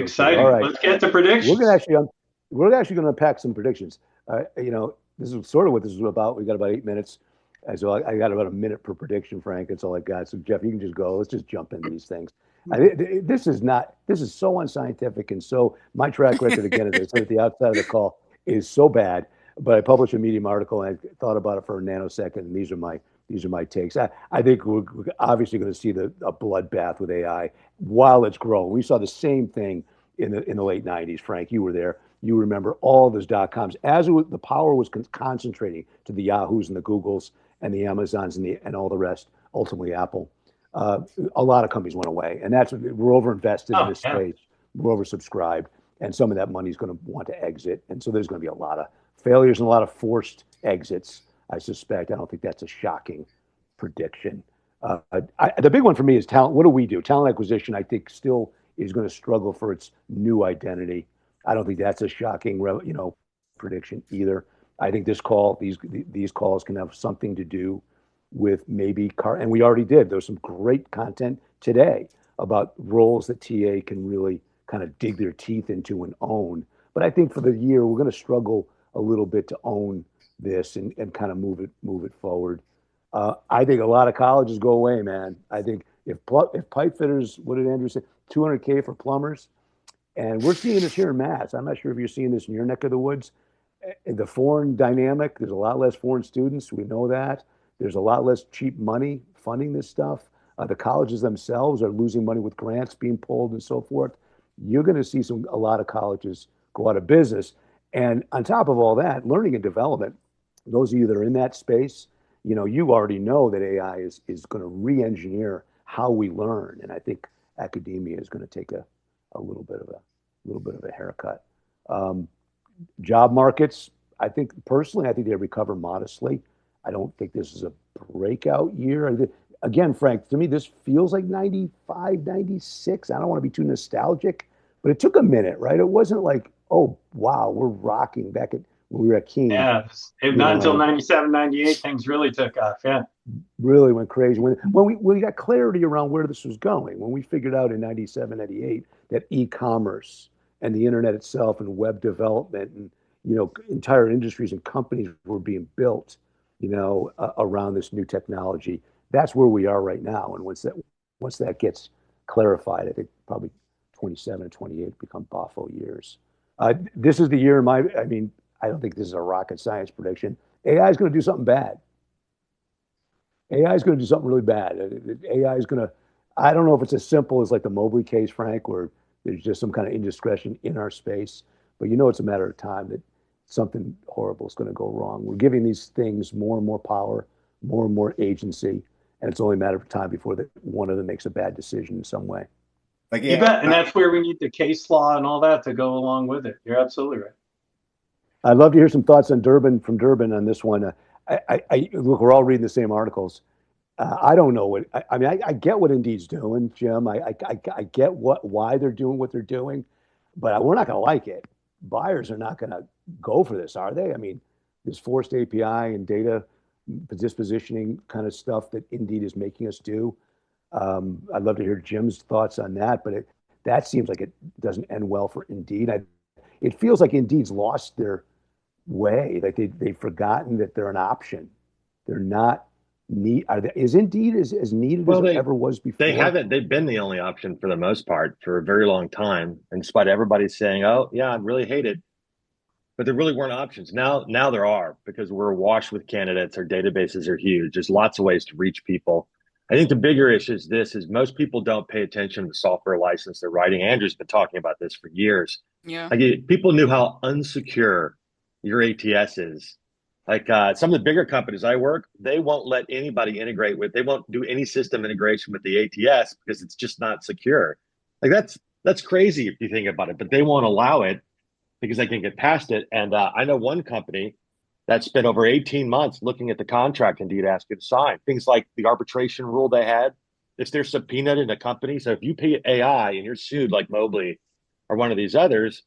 So true. All Exciting. right. Let's get to We're gonna predictions. actually we're actually gonna unpack some predictions. This is sort of what this is about. We got about 8 minutes. So I got about a minute per prediction, Frank. That's all I got. So Jeff, you can just go. Let's just jump into these things. This is not. This is so unscientific and so my track record again, as I said at the outside of the call, is so bad. But I published a Medium article and I thought about it for a nanosecond, and these are my takes. I think we're obviously going to see a bloodbath with AI while it's growing. We saw the same thing in the late '90s. Frank, you were there. You remember all those dot coms as the power was concentrating to the Yahoos and the Googles and the Amazons and all the rest. Ultimately, Apple. Uh, a lot of companies went away, and we're overinvested in Oh, this yeah. space. We're oversubscribed, and some of that money is going to want to exit, and so there's going to be a lot of failures and a lot of forced exits. I suspect. I don't think that's a shocking prediction. The big one for me is talent. What do we do? Talent acquisition, I think, still is going to struggle for its new identity. I don't think that's a shocking, prediction either. I think these calls can have something to do with maybe and we already did. There's some great content today about roles that TA can really kind of dig their teeth into and own. But I think for the year, we're going to struggle a little bit to own this and kind of move it forward. I think a lot of colleges go away, man. I think if pipe fitters, what did Andrew say? 200K for plumbers, and we're seeing this here in Mass. I'm not sure if you're seeing this in your neck of the woods. The foreign dynamic, there's a lot less foreign students. We know that. There's a lot less cheap money funding this stuff. The colleges themselves are losing money with grants being pulled and so forth. You're going to see a lot of colleges go out of business. And on top of all that, learning and development, those of you that are in that space, you already know that AI is going to re-engineer how we learn. And I think academia is going to take a little bit of a haircut. Um, Job markets, I think they recover modestly. I don't think this is a breakout year. Again, Frank, to me, this feels like 95, 96. I don't want to be too nostalgic, but it took a minute, right? It wasn't like, oh, wow, we're rocking back at when we were at King, Yeah. you Not until know, 97, 98, things really took off. Yeah. really went crazy. When we got clarity around where this was going, when we figured out in 97, 98 that e-commerce and the internet itself and web development and entire industries and companies were being built, around this new technology. That's where we are right now. And once that gets clarified, I think probably 27 and 28 become Boffo years. This is the year I mean, I don't think this is a rocket science prediction. AI is going to do something bad. AI is going to do something really bad. AI is going to, I don't know if it's as simple as like the Mobley case, Frank, where there's just some kind of indiscretion in our space, but it's a matter of time that something horrible is going to go wrong. We're giving these things more and more power, more and more agency, and it's only a matter of time before one of them makes a bad decision in some way. Like, You yeah, bet. And that's where we need the case law and all that to go along with it. You're absolutely right. I'd love to hear some thoughts on Durban on this one. Look, we're all reading the same articles. I don't know I get what Indeed's doing, Jim. I get why they're doing what they're doing, but we're not going to like it. Buyers are not going to go for this, are they? I mean, this forced API and data dispositioning kind of stuff that Indeed is making us do. I'd love to hear Jim's thoughts on that, but that seems like it doesn't end well for Indeed. It feels like Indeed's lost their way. Like they've forgotten that they're an option. They're not need. Is Indeed as needed as Well, it they ever was they before? haven't. They've been the only option for the most part for a very long time, in spite of everybody saying, "Oh, yeah, I really hate it." But there really weren't options. Now there are because we're awash with candidates. Our databases are huge. There's lots of ways to reach people. I think the bigger issue is most people don't pay attention to the software license they're writing. Andrew's been talking about this for years. Yeah. Like people knew how unsecure your ATS is. Like some of the bigger companies I work, they won't let anybody integrate with. They won't do any system integration with the ATS because it's just not secure. Like that's crazy if you think about it, but they won't allow it because they can get past it. And I know one company that spent over 18 months looking at the contract Indeed asked you to sign. Things like the arbitration rule they had. If they're subpoenaed in a company, so if you pay AI and you're sued like Mobley or one of these others,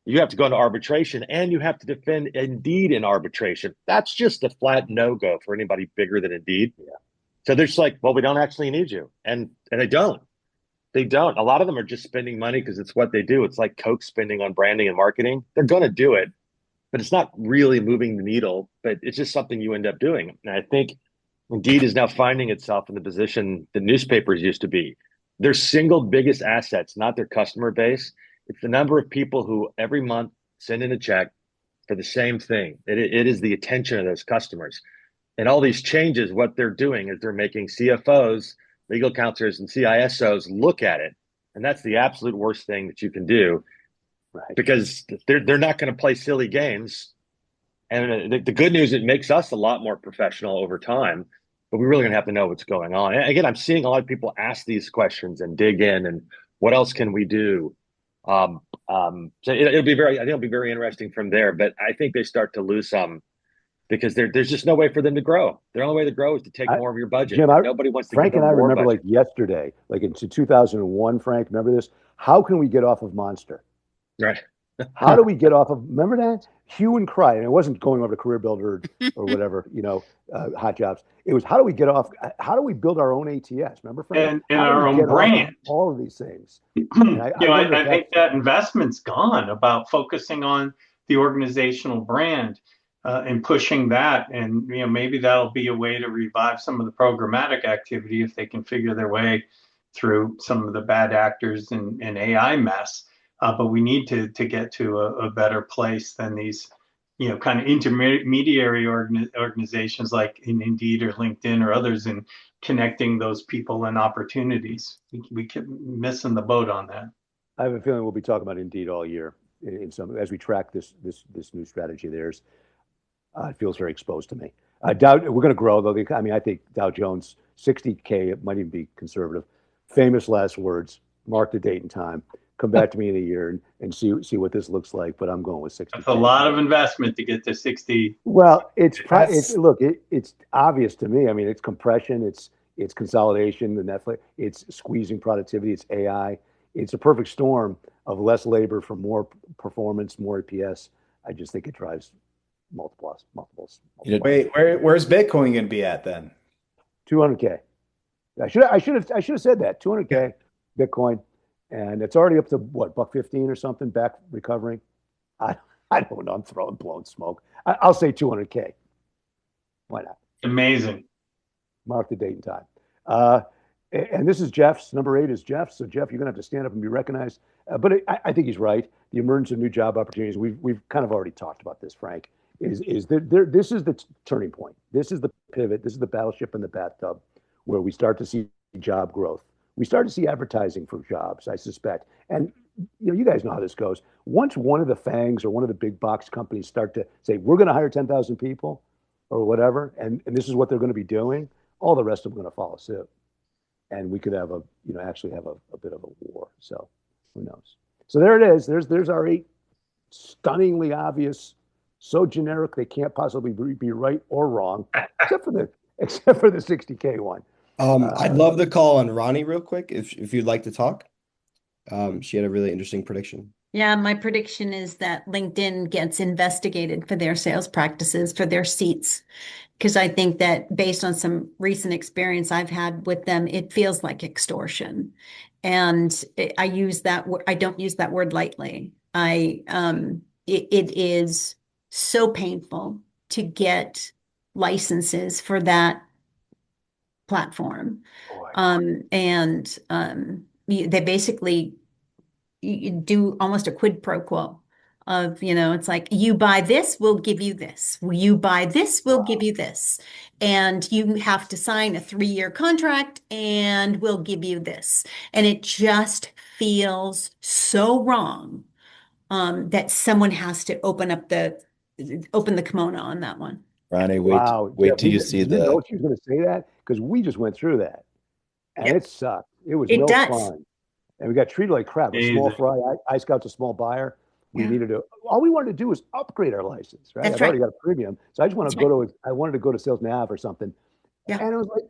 you have to go into arbitration and you have to defend Indeed in arbitration. That's just a flat no-go for anybody bigger than Indeed. Yeah. So they're just like, well, we don't actually need you. And they don't. They don't. A lot of them are just spending money because it's what they do. It's like Coke spending on branding and marketing. They're going to do it, but it's not really moving the needle. But it's just something you end up doing. And I think Indeed is now finding itself in the position the newspapers used to be. Their single biggest assets, not their customer base. It's the number of people who every month send in a check for the same thing. It is the attention of those customers. And all these changes, what they're doing is they're making CFOs, legal counselors, and CISOs look at it. And that's the absolute worst thing that you can do, Right. because they're not going to play silly games. And the good news, it makes us a lot more professional over time, but we're really going to have to know what's going on. And again, I'm seeing a lot of people ask these questions and dig in and what else can we do? So it'll be I think it'll be very interesting from there, but I think they start to lose some because there's just no way for them to grow. Their only way to grow is to take more of your budget. Jim, Nobody wants to Frank give and them I more remember budget. like yesterday, like in 2001, Frank, remember this? How can we get off of Monster? Right. How do we get off of, remember that? Hue and cry. And it wasn't going over to Career Builder or whatever, hot jobs. It was, how do we get off, how do we build our own ATS? Remember, Frank? And How do our we own get off of brand. all of these things. I wonder if think that investment's gone about focusing on the organizational brand and pushing that. And maybe that'll be a way to revive some of the programmatic activity if they can figure their way through some of the bad actors and AI mess. But we need to get to a better place than these, kind of intermediary organizations like Indeed or LinkedIn or others, and connecting those people and opportunities. We keep missing the boat on that. I have a feeling we'll be talking about Indeed all year in some, as we track this new strategy of theirs. It feels very exposed to me. Dow, we're going to grow though. I mean, I think Dow Jones 60K, it might even be conservative. Famous last words. Mark the date and time. Come back to me in a year and see what this looks like. But I'm going with 60. That's a lot of investment to get to 60. Well, it's obvious to me. I mean, it's compression, it's consolidation, the Netflix, it's squeezing productivity, it's AI. It's a perfect storm of less labor for more performance, more EPS. I just think it drives multiples. Wait, where's Bitcoin going to be at then? 200K. I should have said that. 200K Bitcoin. And it's already up to what, $1.15 or something, back recovering. I don't know. I'm blowing smoke. I'll say 200K. Why not? Amazing. Mark the date and time. And this is Jeff's. Number 8 is Jeff's. So Jeff, you're gonna have to stand up and be recognized. But I think he's right. The emergence of new job opportunities. We've kind of already talked about this, Frank. This is the turning point. This is the pivot. This is the battleship in the bathtub, where we start to see job growth. We start to see advertising for jobs, I suspect. And you guys know how this goes. Once one of the FANGs or one of the big box companies start to say, we're going to hire 10,000 people or whatever, and this is what they're going to be doing, all the rest of them are going to follow suit. And we could have actually have a bit of a war. So who knows? So there it is. There's our 8 stunningly obvious, so generic they can't possibly be right or wrong, except for the 60K one. I'd love to call on Ronnie real quick if you'd like to talk. She had a really interesting prediction. Yeah, my prediction is that LinkedIn gets investigated for their sales practices, for their seats, because I think that based on some recent experience I've had with them, it feels like extortion. And I use that I don't use that word lightly. It is so painful to get licenses for that platform. They basically do almost a quid pro quo of, it's like, you buy this, we'll give you this. You buy this, we'll give you this. And you have to sign a 3-year contract and we'll give you this. And it just feels so wrong that someone has to open the kimono on that one. Ronnie, wait till you see the. You know she was going to say that, because we just went through that, and it sucked. It was no fun, and we got treated like crap. A small fry, iScout's a small buyer. We needed to. All we wanted to do was upgrade our license, right? I've already got a premium, so I just want to I wanted to go to Sales Nav or something, and it was like,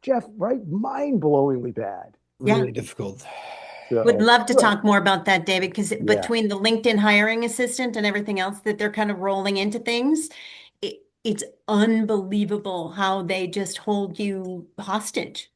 Jeff, right? Mind-blowingly bad. Really difficult. So, would love to talk more about that, David, because between the LinkedIn hiring assistant and everything else that they're kind of rolling into things, it's unbelievable how they just hold you hostage.